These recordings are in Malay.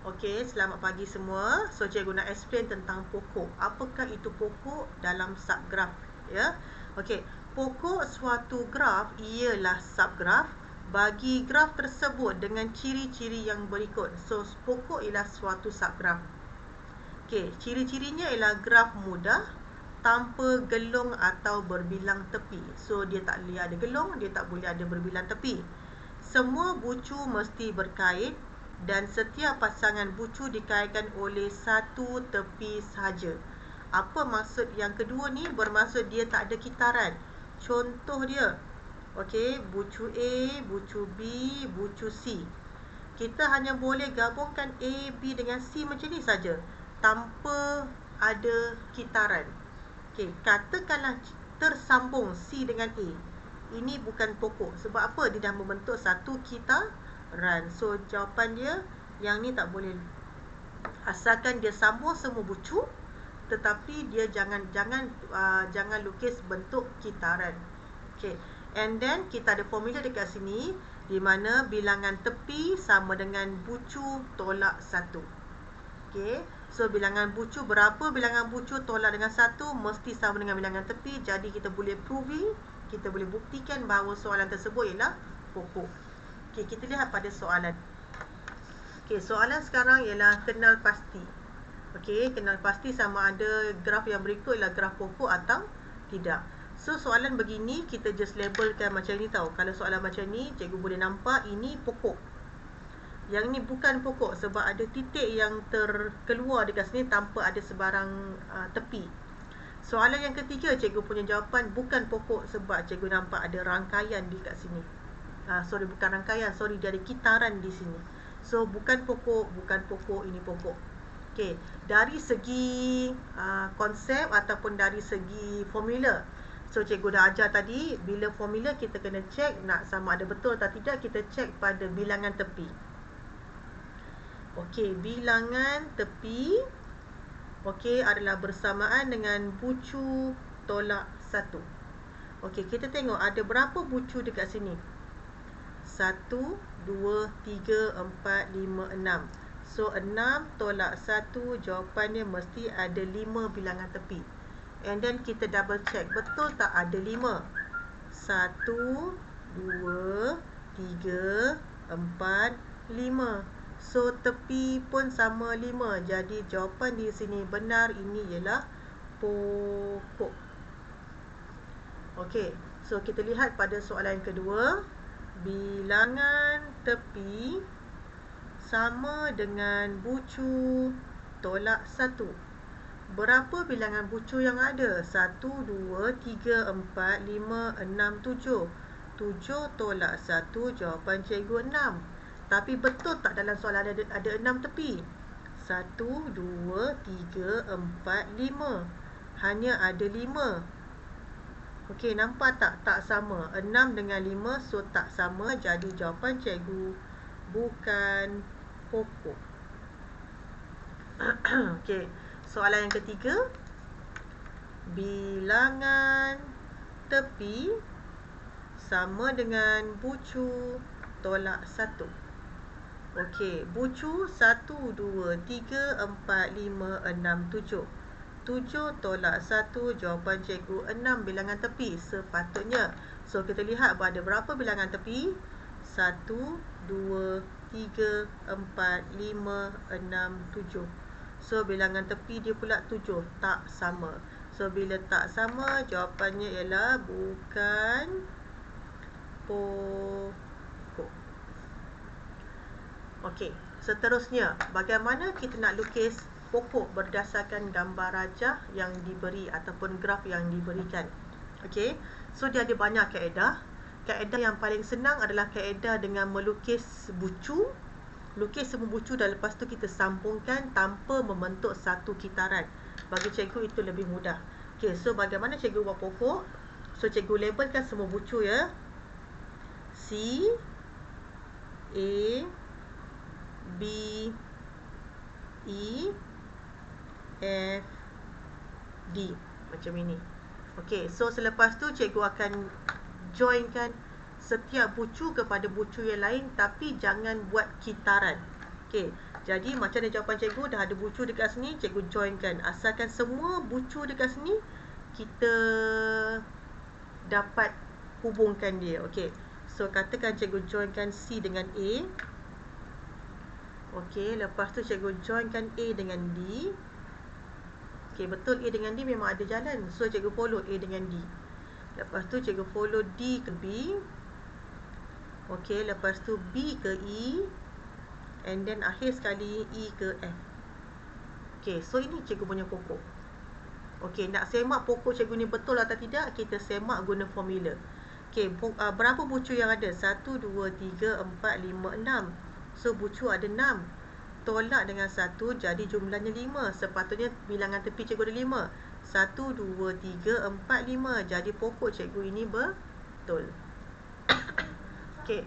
Okey, selamat pagi semua. So, cikgu nak explain tentang pokok. Apakah itu pokok dalam subgraf, ya? Okey, pokok suatu graf ialah subgraf bagi graf tersebut dengan ciri-ciri yang berikut. So, pokok ialah suatu subgraf. Okey, ciri-cirinya ialah graf mudah, tanpa gelung atau berbilang tepi. So, dia tak boleh ada gelung, dia tak boleh ada berbilang tepi. Semua bucu mesti berkait dan setiap pasangan bucu dikaitkan oleh satu tepi sahaja. Apa maksud yang kedua ni? Bermaksud dia tak ada kitaran. Contoh dia, okey, bucu A, bucu B, bucu C. Kita hanya boleh gabungkan A, B dengan C macam ni saja, tanpa ada kitaran. Okey, katakanlah tersambung C dengan A. Ini bukan pokok. Sebab apa? Dia dah membentuk satu kitaran. So, jawapan dia yang ni tak boleh. Asalkan dia sambung semua bucu, tetapi dia jangan lukis bentuk kitaran. Okey. And then kita ada formula dekat sini, di mana bilangan tepi sama dengan bucu tolak 1. Okey. So, bilangan bucu, berapa bilangan bucu tolak dengan 1 mesti sama dengan bilangan tepi. Jadi, kita boleh proving, kita boleh buktikan bahawa soalan tersebut ialah pokok. Okey, kita lihat pada soalan. Okey, soalan sekarang ialah kenal pasti. Okey, kenal pasti sama ada graf yang berikut ialah graf pokok atau tidak. So, soalan begini, kita just labelkan macam ni tau. Kalau soalan macam ni, cikgu boleh nampak ini pokok. Yang ni bukan pokok sebab ada titik yang terkeluar dekat sini tanpa ada sebarang tepi. Soalan yang ketiga, cikgu punya jawapan bukan pokok sebab cikgu nampak ada rangkaian di kat sini. Sorry, bukan rangkaian, sorry, dia ada kitaran di sini. So, bukan pokok, ini pokok. Okey, dari segi konsep ataupun dari segi formula. So, cikgu dah ajar tadi, bila formula kita kena check nak sama ada betul atau tidak, kita check pada bilangan tepi. Okey, bilangan tepi okey adalah bersamaan dengan bucu tolak 1. Okey, kita tengok ada berapa bucu dekat sini. 1, 2, 3, 4, 5, 6. So, 6 tolak 1, jawapannya mesti ada 5 bilangan tepi. And then kita double check, betul tak ada 5? 1, 2, 3, 4, 5. So, tepi pun sama 5. Jadi, jawapan di sini benar. Ini ialah pokok. Okey. So, kita lihat pada soalan kedua. Bilangan tepi sama dengan bucu tolak 1. Berapa bilangan bucu yang ada? 1, 2, 3, 4, 5, 6, 7. 7 tolak 1, jawapan cikgu 6. Tapi betul tak dalam soalan ada 6 tepi? 1, 2, 3, 4, 5. Hanya ada 5. Okey, nampak tak? Tak sama. 6 dengan 5, so tak sama. Jadi jawapan cikgu bukan pokok. Okey, soalan yang ketiga. Bilangan tepi sama dengan bucu tolak 1. Okey, bucu 1, 2, 3, 4, 5, 6, 7. 7 tolak 1, jawapan cikgu 6 bilangan tepi sepatutnya. So, kita lihat ada berapa bilangan tepi? 1, 2, 3, 4, 5, 6, 7. So, bilangan tepi dia pula 7. Tak sama. So, bila tak sama, jawapannya ialah bukan pokok. Okey, seterusnya, bagaimana kita nak lukis pokok berdasarkan gambar rajah yang diberi ataupun graf yang diberikan. Okey, so dia ada banyak kaedah. Kaedah yang paling senang adalah kaedah dengan melukis bucu. Lukis semua bucu dan lepas tu kita sambungkan tanpa membentuk satu kitaran. Bagi cikgu itu lebih mudah. Okey, so bagaimana cikgu buat pokok? So, cikgu labelkan semua bucu ya. C, A, B, E, F, D. Macam ini. Okey, so selepas tu cikgu akan joinkan setiap bucu kepada bucu yang lain, tapi jangan buat kitaran. Okey, jadi macam mana jawapan cikgu? Dah ada bucu dekat sini, cikgu joinkan. Asalkan semua bucu dekat sini, kita dapat hubungkan dia. Okey, so katakan cikgu joinkan C dengan A. Okey, lepas tu cikgu joinkan A dengan D. Okey, betul A dengan D memang ada jalan. So cikgu follow A dengan D. Lepas tu cikgu follow D ke B. Okey, lepas tu B ke E. And then akhir sekali E ke F. Okey, so ini cikgu punya pokok. Okey, nak semak pokok cikgu ni betul atau tidak, kita semak guna formula. Okey, berapa bucu yang ada? 1, 2, 3, 4, 5, 6. So bucu ada 6. Tolak dengan 1, jadi jumlahnya 5. Sepatutnya bilangan tepi cikgu ada 5. 1, 2, 3, 4, 5. Jadi pokok cikgu ini betul. Okey.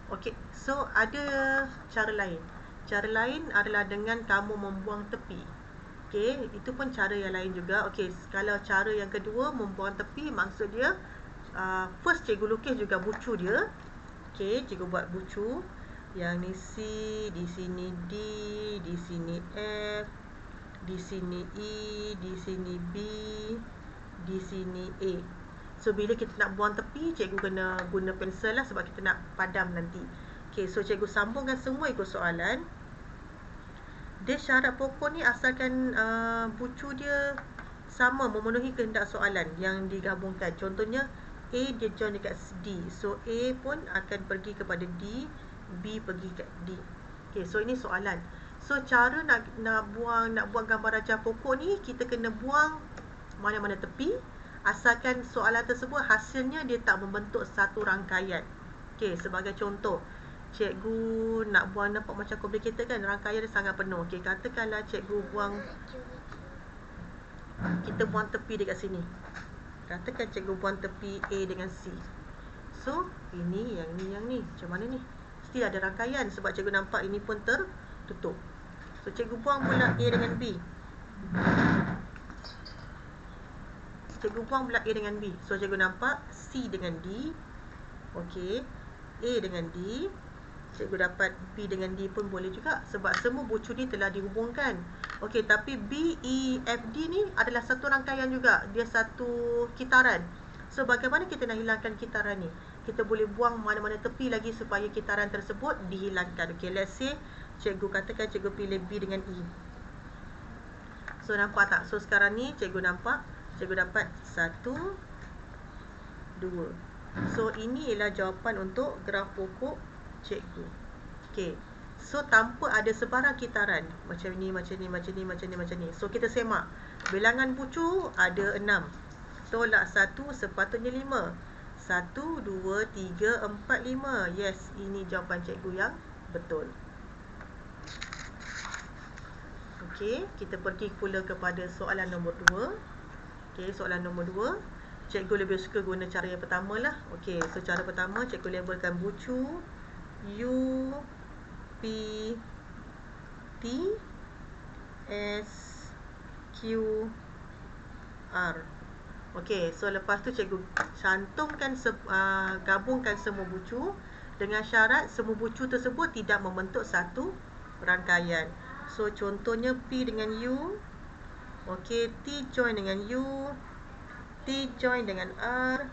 Okey, so ada cara lain. Cara lain adalah dengan kamu membuang tepi. Okey, itu pun cara yang lain juga. Okey, kalau cara yang kedua membuang tepi, maksud dia first cikgu lukis juga bucu dia. Okey, cikgu buat bucu. Yang ni C, di sini D, di sini F, di sini E, di sini B, di sini A. So bila kita nak buang tepi, cikgu kena guna pensel lah sebab kita nak padam nanti. Okay, so cikgu sambungkan semua ikut soalan. Dia syarat pokok ni asalkan bucu dia sama memenuhi kehendak soalan yang digabungkan. Contohnya A dia join dekat D. So A pun akan pergi kepada D, B pergi ke D. Okay, so ini soalan. So cara nak buang gambar rajah pokok ni, kita kena buang mana-mana tepi. Asalkan soalan tersebut hasilnya dia tak membentuk satu rangkaian. Okey, sebagai contoh, cikgu nak buang, nampak macam complicated kan, rangkaian dia sangat penuh. Okey, katakanlah cikgu buang, kita buang tepi dekat sini. Katakan cikgu buang tepi A dengan C. So, ini, yang ni. Macam mana ni? Mesti ada rangkaian sebab cikgu nampak ini pun tertutup. So, cikgu buang pula A dengan B. Cikgu buang pula A dengan B. So cikgu nampak C dengan D. Okey, A dengan D. Cikgu dapat B dengan D pun boleh juga sebab semua bucu ni telah dihubungkan. Okey, tapi B, E, F, D ni adalah satu rangkaian juga. Dia satu kitaran. So bagaimana kita nak hilangkan kitaran ni? Kita boleh buang mana-mana tepi lagi supaya kitaran tersebut dihilangkan. Okey, let's say cikgu katakan cikgu pilih B dengan E. So nampak tak? So sekarang ni cikgu nampak, cikgu dapat 1, 2. So ini ialah jawapan untuk graf pokok cikgu. Okey, so tanpa ada sebarang kitaran, macam ni, macam ni, macam ni, macam ni, macam ni. So kita semak, bilangan bucu ada 6, tolak 1 sepatutnya 5. 1, 2, 3, 4, 5. Yes, ini jawapan cikgu yang betul. Okey, kita pergi pula kepada soalan nombor 2. Okey, soalan nombor 2. Cikgu lebih suka guna cara yang pertama lah. Okey, so cara pertama cikgu labelkan bucu U, P, T, S, Q, R. Okey, so lepas tu cikgu cantumkan, gabungkan semua bucu dengan syarat semua bucu tersebut tidak membentuk satu rangkaian. So contohnya P dengan U. Okey, T join dengan U, T join dengan R.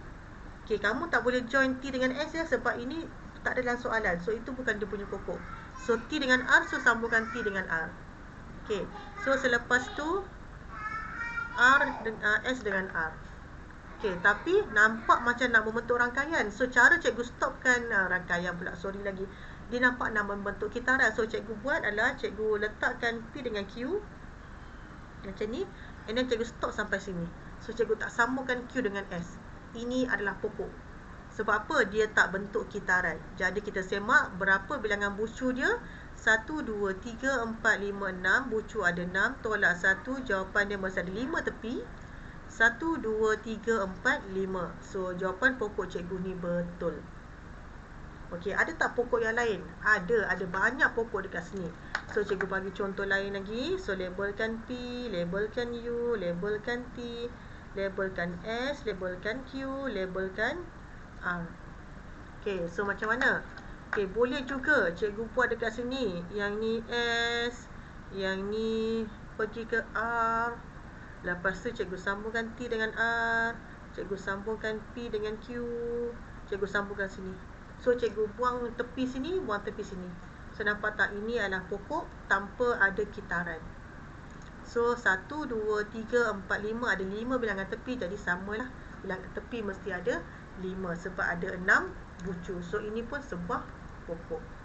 Okey, kamu tak boleh join T dengan S ya sebab ini tak ada dalam soalan. So itu bukan dia punya pokok. So T dengan R, so sambungkan T dengan R. Okey, so selepas tu S dengan R. Okey, tapi nampak macam nak membentuk rangkaian. So cara cikgu stopkan rangkaian pula, sorry lagi. Dia nampak nak membentuk kitaran. So cikgu buat adalah cikgu letakkan P dengan Q macam ni, and then cikgu stop sampai sini. So cikgu tak sambungkan Q dengan S. Ini adalah pokok. Sebab apa? Dia tak bentuk kitaran. Jadi kita semak berapa bilangan bucu dia. 1, 2, 3, 4, 5, 6. Bucu ada 6, tolak 1. Jawapan dia masih ada 5 tepi. 1, 2, 3, 4, 5. So jawapan pokok cikgu ni betul. Okey, ada tak pokok yang lain? Ada banyak pokok dekat sini. So cikgu bagi contoh lain lagi. So labelkan P, labelkan U, labelkan T, labelkan S, labelkan Q, labelkan R. Okay, so macam mana? Okay, boleh juga cikgu buat dekat sini. Yang ni S, yang ni pergi ke R. Lepas tu cikgu sambungkan T dengan R. Cikgu sambungkan P dengan Q. Cikgu sambungkan sini. So, cikgu buang tepi sini, buang tepi sini. So, nampak tak? Ini adalah pokok tanpa ada kitaran. So, 1, 2, 3, 4, 5. Ada 5 bilangan tepi. Jadi, samalah. Bilangan tepi mesti ada 5. Sebab ada 6 bucu. So, ini pun sebuah pokok.